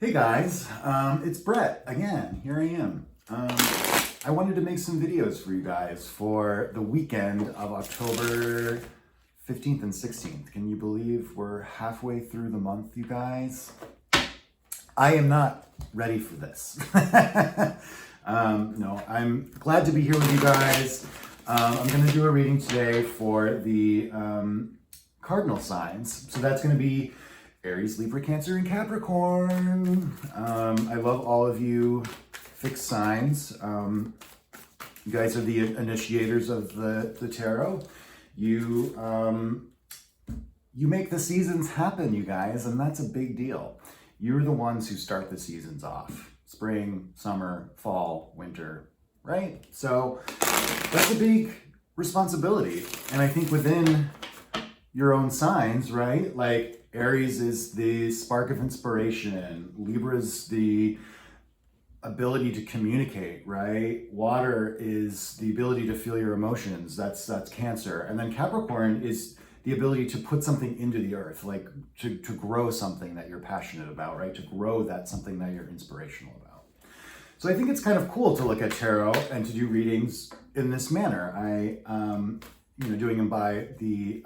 Hey guys, it's Brett again. Here I am. I wanted to make some videos for you guys for the weekend of October 15th and 16th. Can you believe we're halfway through the month, you guys? I am not ready for this. No, I'm glad to be here with you guys. I'm going to do a reading today for the cardinal signs. So that's going to be Aries, Libra, Cancer, and Capricorn. I love all of you fixed signs. You guys are the initiators of the tarot. You make the seasons happen, you guys, and that's a big deal. You're the ones who start the seasons off. Spring, summer, fall, winter, right? So that's a big responsibility. And I think within your own signs, right? Like Aries is the spark of inspiration. Libra's the ability to communicate, right? Water is the ability to feel your emotions. That's Cancer. And then Capricorn is the ability to put something into the earth, like to grow something that you're passionate about, right? To grow that something that you're inspirational about. So I think it's kind of cool to look at tarot and to do readings in this manner. Doing them by the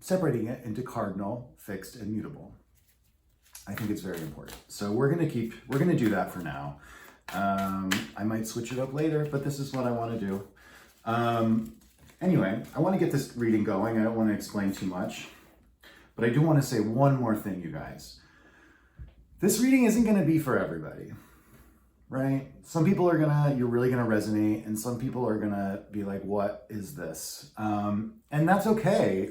separating it into cardinal, fixed, and mutable. I think it's very important. So we're gonna do that for now. I might switch it up later, but this is what I want to do. Anyway, I want to get this reading going. I don't want to explain too much, but I do want to say one more thing, you guys. This reading isn't going to be for everybody, right? Some people you're really gonna resonate, and some people are gonna be like, what is this? And that's okay.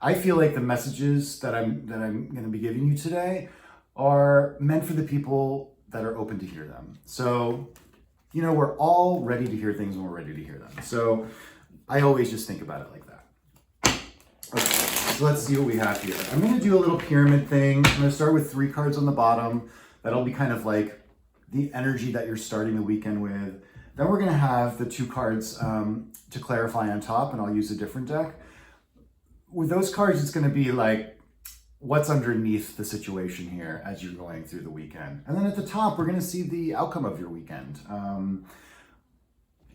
I feel like the messages that I'm gonna be giving you today are meant for the people that are open to hear them. So, we're all ready to hear things when we're ready to hear them. So I always just think about it like that. Okay, so let's see what we have here. I'm gonna do a little pyramid thing. I'm gonna start with 3 cards on the bottom. That'll be kind of like the energy that you're starting the weekend with. Then we're gonna have the 2 cards to clarify on top, and I'll use a different deck. With those cards, it's gonna be like, what's underneath the situation here as you're going through the weekend. And then at the top, we're gonna see the outcome of your weekend.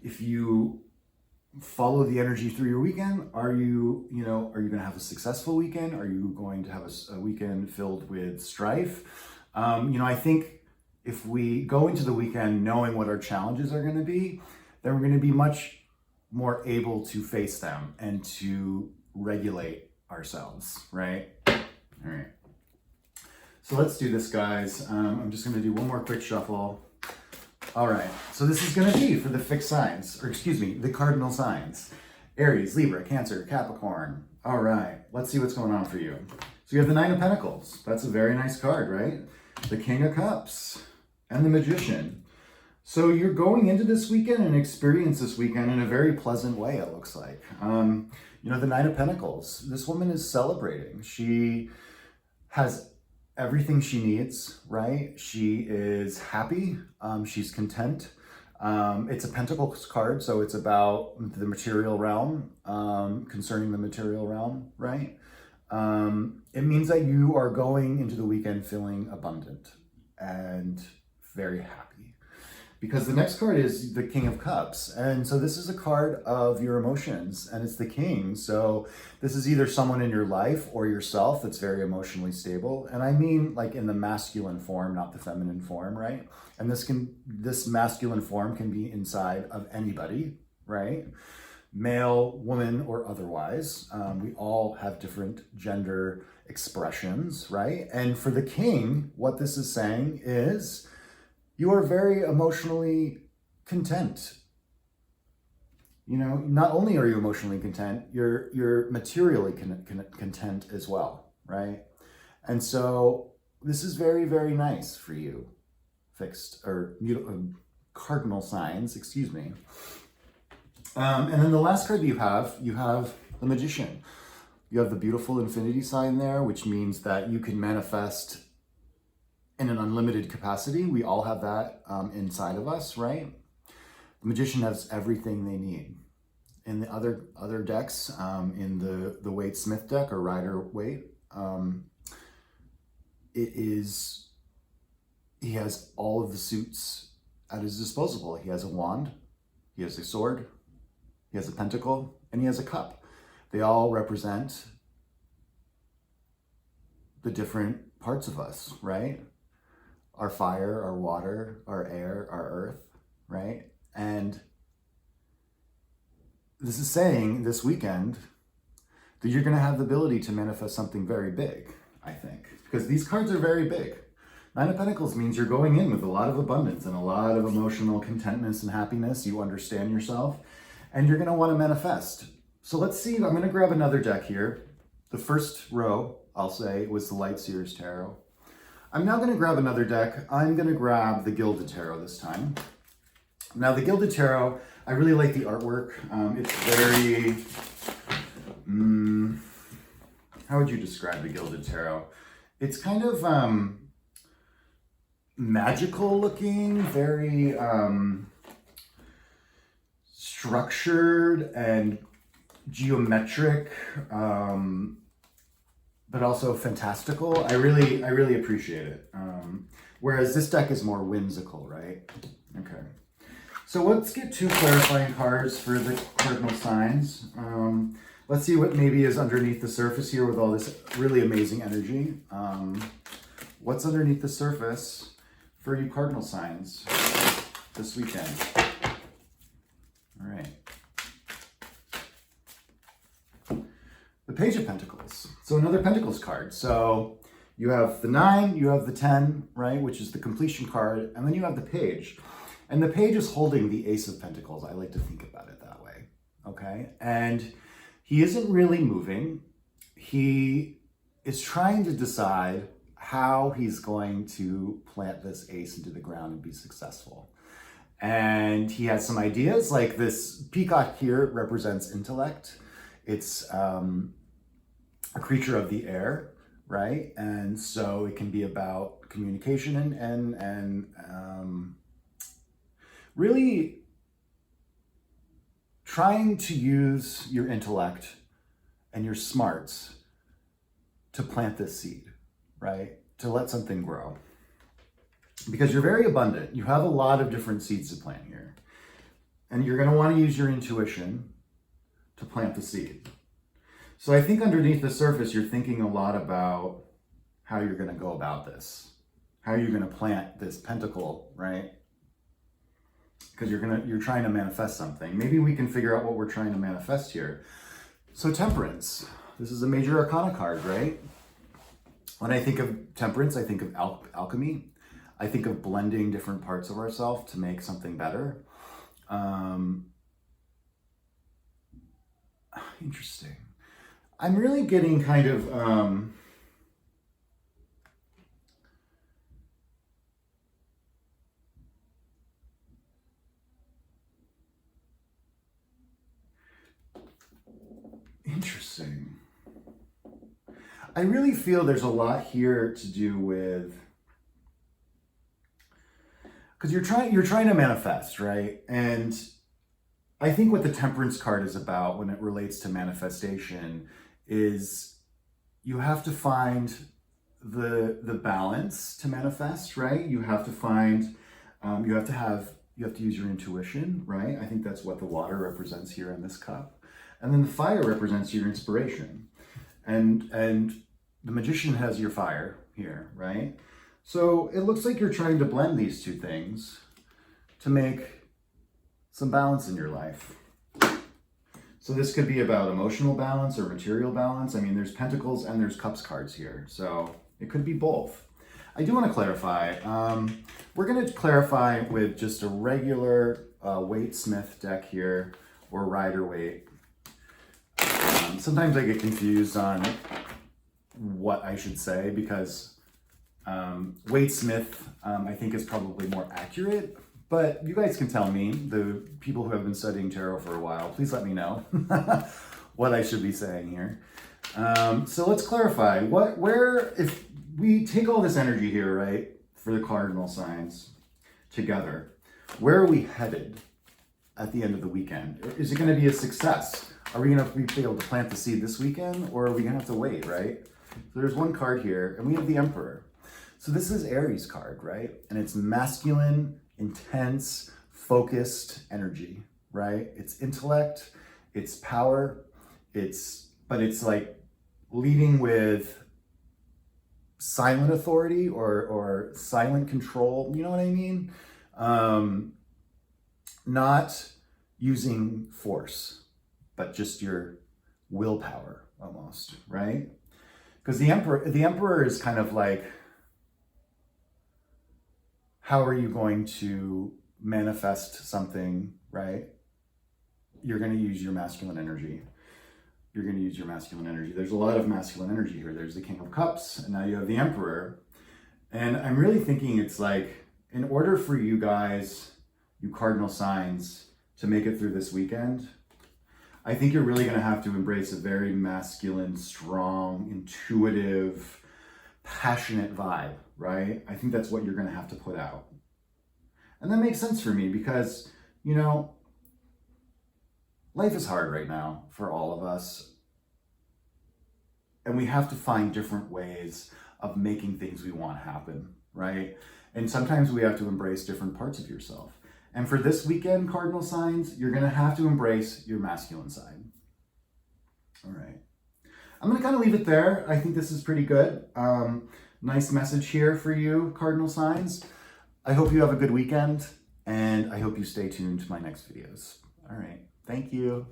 If you follow the energy through your weekend, are you gonna have a successful weekend? Are you going to have a weekend filled with strife? I think if we go into the weekend knowing what our challenges are gonna be, then we're gonna be much more able to face them and to regulate ourselves, right? All right, so let's do this, guys. I'm just gonna do one more quick shuffle. All right, so this is gonna be for the fixed signs, or excuse me, the cardinal signs. Aries, Libra, Cancer, Capricorn. All right, let's see what's going on for you. So you have the 9 of Pentacles. That's a very nice card, right? The King of Cups and the Magician. So you're going into this weekend and experience this weekend in a very pleasant way, it looks like. The 9 of Pentacles, this woman is celebrating. She has everything she needs, right? She is happy, she's content. It's a Pentacles card, so it's about the material realm, concerning the material realm, right? It means that you are going into the weekend feeling abundant and very happy. Because the next card is the King of Cups. And so this is a card of your emotions, and it's the King. So this is either someone in your life or yourself that's very emotionally stable. And I mean like in the masculine form, not the feminine form, right? And this masculine form can be inside of anybody, right? Male, woman, or otherwise. We all have different gender expressions, right? And for the King, what this is saying is, you are very emotionally content. Not only are you emotionally content, you're materially content as well, right? And so this is very, very nice for you, fixed or cardinal signs, excuse me. And then the last card you have the Magician. You have the beautiful infinity sign there, which means that you can manifest in an unlimited capacity. We all have that inside of us, right? The Magician has everything they need in the other decks, in the Waite Smith deck or Rider Waite, he has all of the suits at his disposal. He has a wand, he has a sword, he has a pentacle, and he has a cup. They all represent the different parts of us, right? Our fire, our water, our air, our earth, right? And this is saying this weekend that you're going to have the ability to manifest something very big, I think, because these cards are very big. Nine of Pentacles means you're going in with a lot of abundance and a lot of emotional contentness and happiness. You understand yourself and you're going to want to manifest. So let's see. I'm going to grab another deck here. The first row, I'll say, was the Light Seers Tarot. I'm now going to grab another deck. I'm going to grab the Gilded Tarot this time. Now, the Gilded Tarot, I really like the artwork. It's very, how would you describe the Gilded Tarot? It's kind of magical looking, very structured and geometric, but also fantastical. I really appreciate it. Whereas this deck is more whimsical, right? Okay. So let's get two clarifying cards for the cardinal signs. Let's see what maybe is underneath the surface here with all this really amazing energy. What's underneath the surface for you cardinal signs this weekend? All right. The Page of Pentacles. So another Pentacles card. So you have the 9, you have the 10, right, which is the completion card, and then you have the Page. And the Page is holding the Ace of Pentacles. I like to think about it that way, okay? And he isn't really moving. He is trying to decide how he's going to plant this ace into the ground and be successful. And he has some ideas, like this peacock here represents intellect. It's a creature of the air, right? And so it can be about communication and really trying to use your intellect and your smarts to plant this seed, right? To let something grow. Because you're very abundant. You have a lot of different seeds to plant here. And you're going to want to use your intuition to plant the seed. So I think underneath the surface, you're thinking a lot about how you're going to go about this. How you're going to plant this pentacle, right? Because you're trying to manifest something. Maybe we can figure out what we're trying to manifest here. So Temperance. This is a major arcana card, right? When I think of Temperance, I think of alchemy. I think of blending different parts of ourselves to make something better. Interesting. I'm really getting kind of interesting. I really feel there's a lot here to do with, because you're trying to manifest, right? And I think what the Temperance card is about when it relates to manifestation is you have to find the balance to manifest, right? You have to find, you have to use your intuition, right? I think that's what the water represents here in this cup. And then the fire represents your inspiration. And the Magician has your fire here, right? So it looks like you're trying to blend these two things to make some balance in your life. So this could be about emotional balance or material balance. I mean, there's Pentacles and there's Cups cards here. So it could be both. I do want to clarify. We're going to clarify with just a regular Waite Smith deck here, or Rider Waite. Sometimes I get confused on what I should say because Waite Smith, I think, is probably more accurate. But you guys can tell me, the people who have been studying tarot for a while, please let me know what I should be saying here. So let's clarify. If we take all this energy here, right, for the cardinal signs together, where are we headed? at the end of the weekend? Is it going to be a success? Are we going to be able to plant the seed this weekend, or are we going to have to wait, right? So there's one card here, and we have the Emperor. So this is Aries card, right? And it's masculine, intense, focused energy, right? It's intellect, it's power, but it's like leading with silent authority or silent control, you know what I mean? Not using force, but just your willpower almost, right? Because the emperor is kind of like, how are you going to manifest something, right? You're going to use your masculine energy. You're going to use your masculine energy. There's a lot of masculine energy here. There's the King of Cups, and now you have the Emperor. And I'm really thinking it's like, in order for you guys, you cardinal signs, to make it through this weekend, I think you're really going to have to embrace a very masculine, strong, intuitive, passionate vibe, right? I think that's what you're going to have to put out. And that makes sense for me because, you know, life is hard right now for all of us. And we have to find different ways of making things we want happen, right? And sometimes we have to embrace different parts of yourself. And for this weekend, cardinal signs, you're going to have to embrace your masculine side. All right. I'm going to kind of leave it there. I think this is pretty good. Nice message here for you, cardinal signs. I hope you have a good weekend, and I hope you stay tuned to my next videos. All right. Thank you.